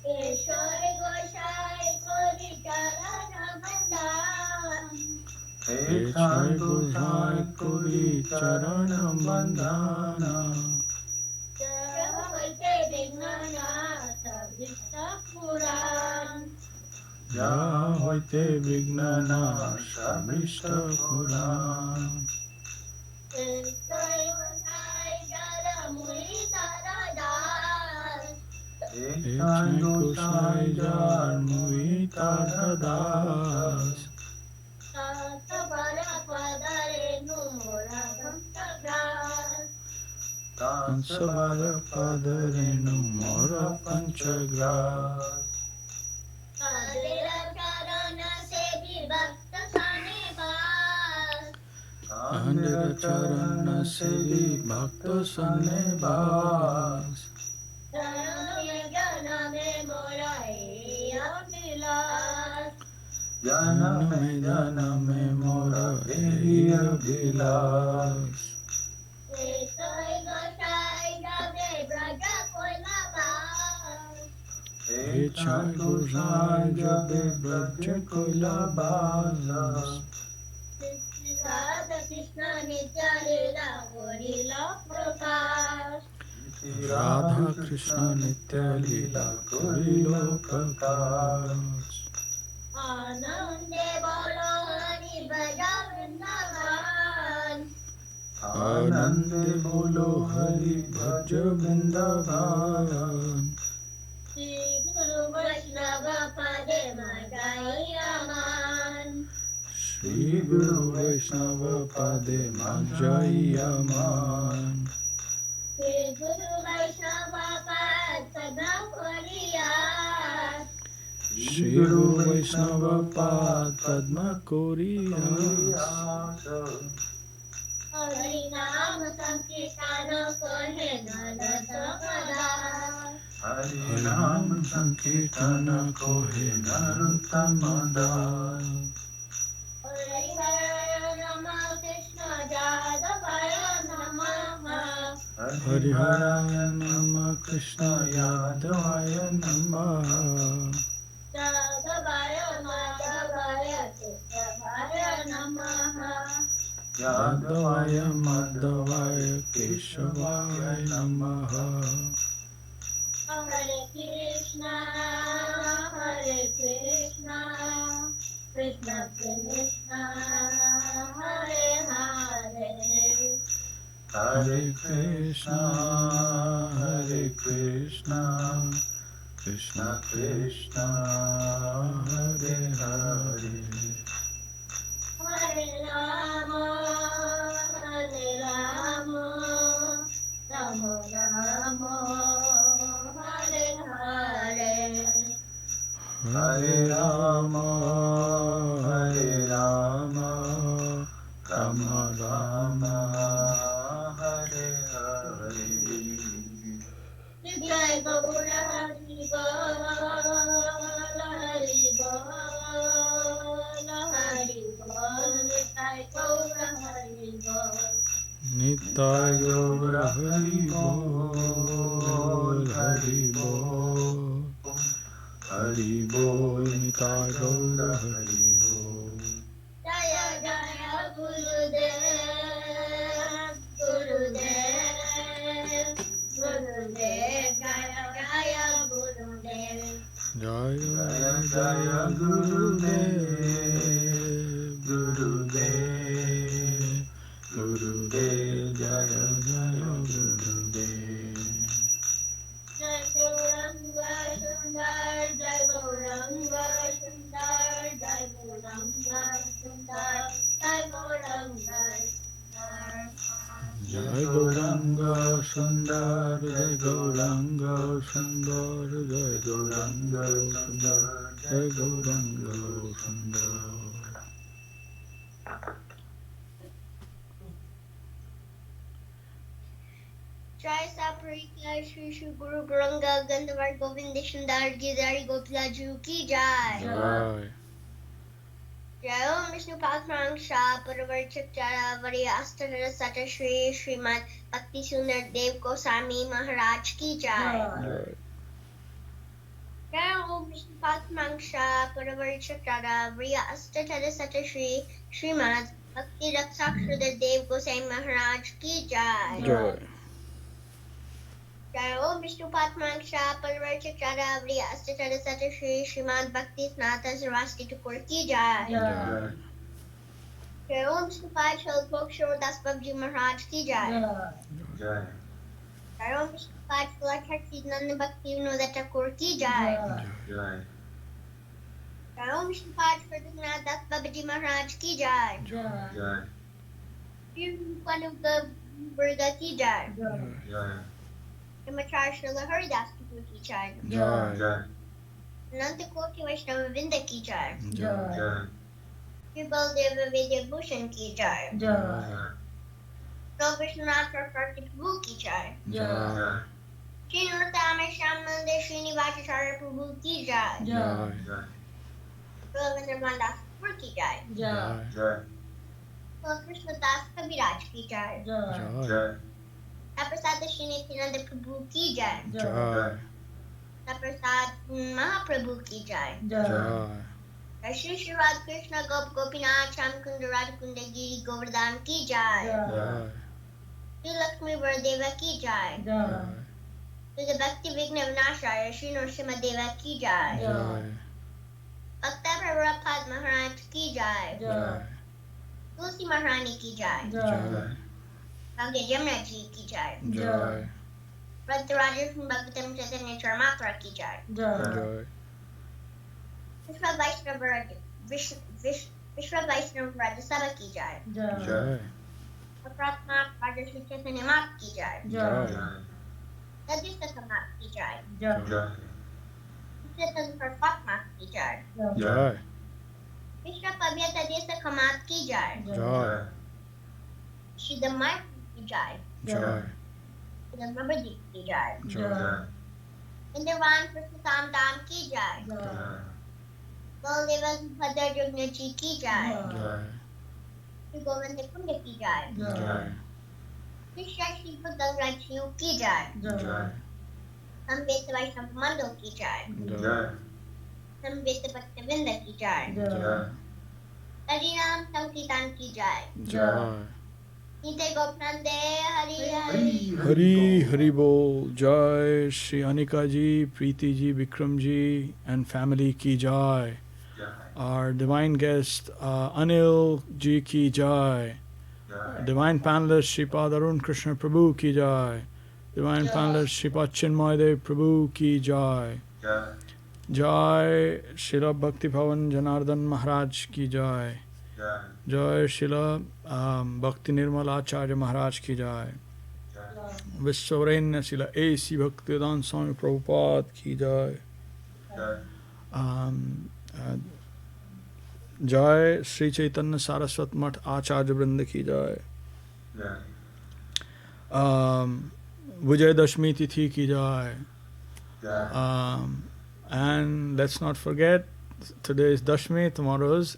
Keshwari Goshai Kori Charana Mandan Echai Gosai Kori Charana Mandana Javaite Vignanatha Vishta Puran Yahoite Vignana Shabishta Puran Sai Gosai Jara Muni Taradas Echai Gosai Jar Muita Das Satabara Padare Numura Bhaktagras Tansavara Padarenu Mora Panchagras Kadera Charana Sevi Bhakta Sanivas Andhra Charana Sevi Bhakta Sanebas Janame Mora Abhilas Janame Mora Eya Vilas Sai Gosai Jave Braja Koilabas Echai Gosai Jabe Braja Koilabas Radha Krishna Nitya Leela Gorila Prakash Radha Krishna Nitya Leela Korilo Prakash Anande Bolo Hari Bhaja Vrindavan Anande Bolo Hari Bhaja Vrindavan Shri Guru Vaishnava Pade Madai Aman Shri Guru Vaishnava Pade Majai Aman Shri Guru Vaishnava Pad Sadha Koriyat Shri Guru Vaishnava Pad Padma Koriyas Hari Nam Sankirtana Kohe Nada Sapada Harinam Sankirtana Kohe Narutamada Hari Hara Hariharaya Namah Krishna Yadavaya Namah Yadavaya Madhavaya Keshavaya Namaha Yadavaya Madhavaya Keshavaya Namaha Hare Krishna Krishna Krishna Hare Hare Hare Krishna Krishna Krishna Hare Hare Hare Rama Rama Rama Hare Hare Hare Rama Rama Rama Hare Hare Jai Gaura Hari Bol Hari Bol Hari Bol Jai Gaura Hari Bol Nitai Gaura Hari Bol Hari Bol Hari Bol Nitai Gaura Hari Bol Jaya Jaya Gurudev Gurudev Gurudev Jaya Jaya Gurudev Jaya Jaya Gurudev Gurudev Gurudev Jaya Jaya Gurudev Jai Gauranga Sundar Jai Gauranga Sundar Jai Gauranga Sundar Jai Gauranga Sundar Jai Gauranga Sundar Jai Gauranga Sundar Jai Gauranga Sundar Jai Gauranga Sundar Jai Saprika Shri Shri Guru Garanga Gandhavar Govind Sundar Gidari Gopila Ju Ki Jai Jai Jai Om Vishnu Padma Shah Paravarchak Jara Variya Astana Sata Shri Srimad Bhakti Sundar Dev-Goswāmī Mahārāj Ki Jai Jai Om Vishnu Padma Shah Paravarchak Jara Variya Astana Sata Shri Srimad Bhakti Rakṣhak Dev-Goswāmī Mahārāj Ki Jai Jai Jai Om Vishnu Padma Shah Paravarchak Jara Variya Astana Sata Shri Srimad Bhakti Snata Sarvasti Thakur Ki Jai Jai Jai Om Vishnu Padma Shah Das Babji Mahārāj Ki Jai Jai. Jai Om Vishnu Padma Lakshmi Nanda Bhakti Vinod Thakur Ki Jai Jai. Jai Om Vishnu Padma Raghunath Das Babji Mahārāj Ki Jai Jai. Shri Kanuka Burga Ki Jai Jai. Himachar Srila Haridas Thakur Ki Jai Jai Jai. Ananta Koti Vaishnava Vinda Ki Jai Jai. Shri Baldeva Vidya Bhushan Ki Jai Jai. Lord Vishwanath Saraswati Prabhu Ki Jai Jai. Shri Nurtama Shamnande Srinivasacharya Prabhu Ki Jai Jai Jai. Ravindranath Das Thakur Ki Jai Jai Jai. Lord Krishna Das Kaviraj Ki Jai Jai Jai. Taprasad Shri Nityananda Prabhu Ki Jai Jai Taprasad Mahaprabhu Ki Jai Jai Shri Shri Radha Krishna Gop Gopinath Sham Kunda Radha Kunda Giri Govardhan Ki Jai Jai Shri Lakshmi Varadeva Ki Jai Jai Shri the Bhakti Vigna Vinashaya Shri Nrsimha Deva Ki Jai Jai Bhakta Prabhupada Maharaj Ki Jai Jai Tulsi Maharani Ki Jai Jai Bhagya Jamna Ji Ki Jai Jai Radha from Bhagavatam Chaitanya Charamatra Ki Jai Jai Vishwa Vaishnava Radha Sabha Ki Jai Jai Pratma Radha Shri Chaitanya Mat Ki Jai Jai Dadisa Kamat Ki Jai Jai. Chaitanya Patma Ki Jai Jai Vishwa Pavyata Desa Kamat Ki Jai Jai Shri Dhammai Ki Jai Jai Shri Dhammabadi Ki Jai Jai Indravan Krishna Tam Tam Ki Jai Jai. Baldev Subhadra Jagna Ji Ki Jai Jai Shri Govinda Kunda Ki Jai Jai Shri Shri Suddha Rakshu ki jai. Jai. Samveta Vaishnava Mando ki jai. Jai. Samveta Bhaktivinda ki jai. Jai. Harinam Sankirtan ki jai. Jai. Nite Gopnande Hari Hari. Hari Hari Bol. Jai Shri Anika ji, Preeti ji, Vikram ji, and family ki jai. Jai. Our divine guest Anil ji ki jai. Jai. Divine panelist Shripad Arun Krishna Prabhu ki jai. Divine panelist Shripad Chinmay Dev Prabhu ki jai. Jai. Jai Srila Bhakti Bhavan Janardhan Mahārāj ki jai. Jai. Jai Srila Bhakti Nirmal Acharya Mahārāj ki jai. Jai. Vishwarenya Srila A.C. Bhaktivedanta Swami Prabhupada ki jai. Jai. Jai Śrī Chaitanya Saraswat Math Acharya Vrinda ki jai. Jai. Vijay Dashmi Tithi ki jai. Jai. And let's not forget, today is Dashmi, tomorrow is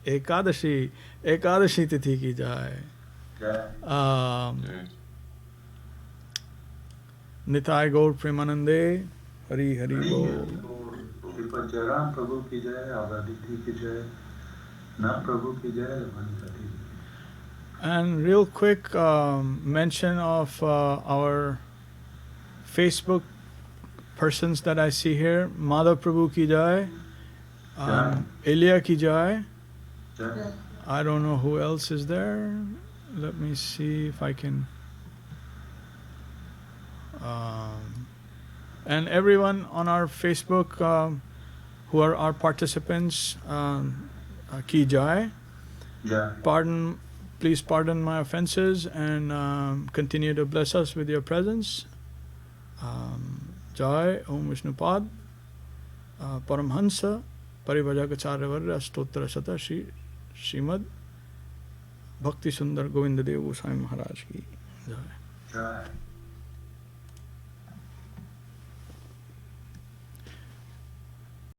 Ekadashi. Ekadashi Tithi ki jai. Jai. Nitai Gaur Premanande, Hari Hari Bol. Sripad Jairam Prabhu ki jai, Avaditi ki jai, Na Prabhu ki jai, Vanipati. And real quick mention of our Facebook persons that I see here. Madhav Prabhu ki jai. Elia ki jai. Jai. I don't know who else is there. Let me see if I can. And everyone on our Facebook who are our participants, ki jai. Jai. Please pardon my offenses and continue to bless us with your presence. Jai Om Vishnupad Paramhansa Parivajagacharyavarya Stotra Sata Srimad Bhakti Sundar Govinda Dev Goswāmī Mahārāj ki Jai. Jai.